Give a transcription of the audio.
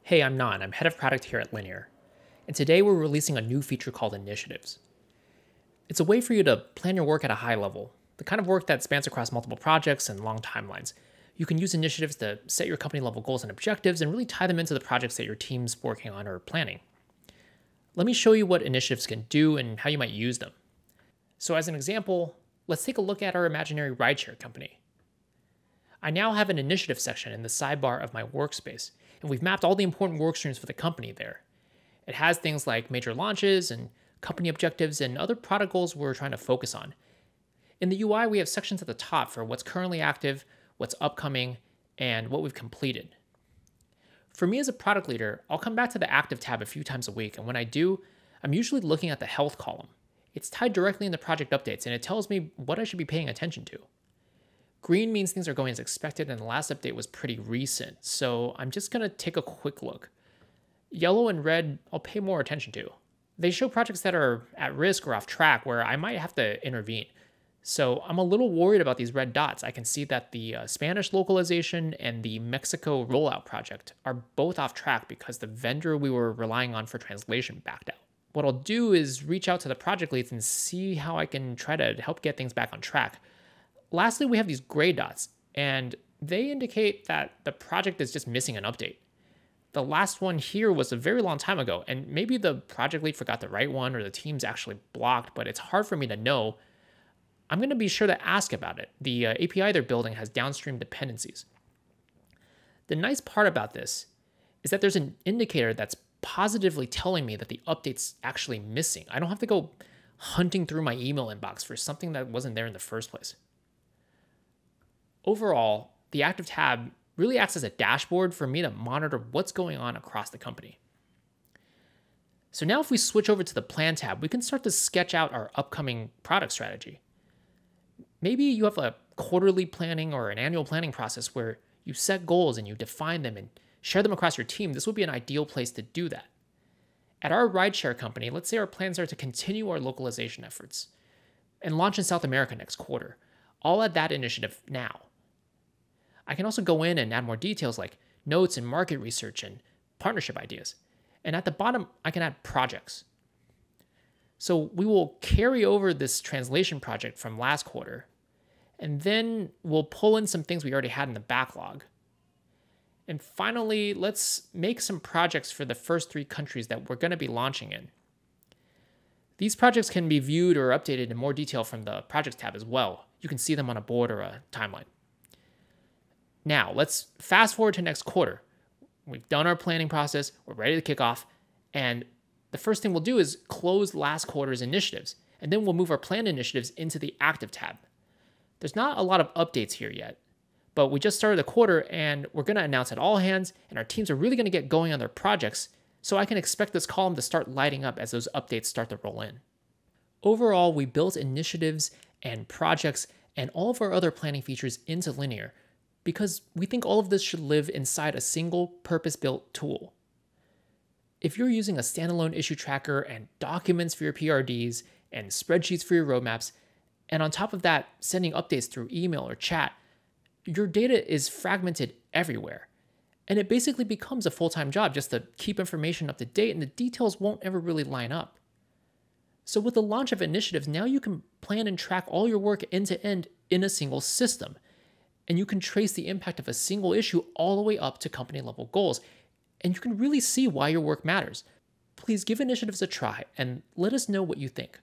Hey, I'm Nan. I'm head of product here at Linear. And today we're releasing a new feature called Initiatives. It's a way for you to plan your work at a high level, the kind of work that spans across multiple projects and long timelines. You can use initiatives to set your company level goals and objectives and really tie them into the projects that your team's working on or planning. Let me show you what initiatives can do and how you might use them. So as an example, let's take a look at our imaginary rideshare company. I now have an initiative section in the sidebar of my workspace, and we've mapped all the important work streams for the company there. It has things like major launches and company objectives and other product goals we're trying to focus on. In the UI, we have sections at the top for what's currently active, what's upcoming, and what we've completed. For me as a product leader, I'll come back to the active tab a few times a week, and when I do, I'm usually looking at the health column. It's tied directly into project updates, and it tells me what I should be paying attention to. Green means things are going as expected, and the last update was pretty recent, so I'm just going to take a quick look. Yellow and red, I'll pay more attention to. They show projects that are at risk or off track where I might have to intervene. So I'm a little worried about these red dots. I can see that the Spanish localization and the Mexico rollout project are both off track because the vendor we were relying on for translation backed out. What I'll do is reach out to the project leads and see how I can try to help get things back on track. Lastly, we have these gray dots, and they indicate that the project is just missing an update. The last one here was a very long time ago, and maybe the project lead forgot the right one or the team's actually blocked, but it's hard for me to know. I'm going to be sure to ask about it. The API they're building has downstream dependencies. The nice part about this is that there's an indicator that's positively telling me that the update's actually missing. I don't have to go hunting through my email inbox for something that wasn't there in the first place. Overall, the active tab really acts as a dashboard for me to monitor what's going on across the company. So now if we switch over to the plan tab, we can start to sketch out our upcoming product strategy. Maybe you have a quarterly planning or an annual planning process where you set goals and you define them and share them across your team. This would be an ideal place to do that. At our rideshare company, let's say our plans are to continue our localization efforts and launch in South America next quarter. I'll add that initiative now. I can also go in and add more details like notes and market research and partnership ideas. And at the bottom, I can add projects. So we will carry over this translation project from last quarter, and then we'll pull in some things we already had in the backlog. And finally, let's make some projects for the first 3 countries that we're going to be launching in. These projects can be viewed or updated in more detail from the Projects tab as well. You can see them on a board or a timeline. Now, let's fast forward to next quarter. We've done our planning process, we're ready to kick off, and the first thing we'll do is close last quarter's initiatives, and then we'll move our planned initiatives into the active tab. There's not a lot of updates here yet, but we just started the quarter, and we're going to announce at all hands, and our teams are really going to get going on their projects, so I can expect this column to start lighting up as those updates start to roll in. Overall, we built initiatives and projects and all of our other planning features into Linear, because we think all of this should live inside a single purpose-built tool. If you're using a standalone issue tracker and documents for your PRDs and spreadsheets for your roadmaps, and on top of that, sending updates through email or chat, your data is fragmented everywhere. And it basically becomes a full-time job just to keep information up to date, and the details won't ever really line up. So with the launch of initiatives, now you can plan and track all your work end-to-end in a single system. And you can trace the impact of a single issue all the way up to company level goals. And you can really see why your work matters. Please give initiatives a try and let us know what you think.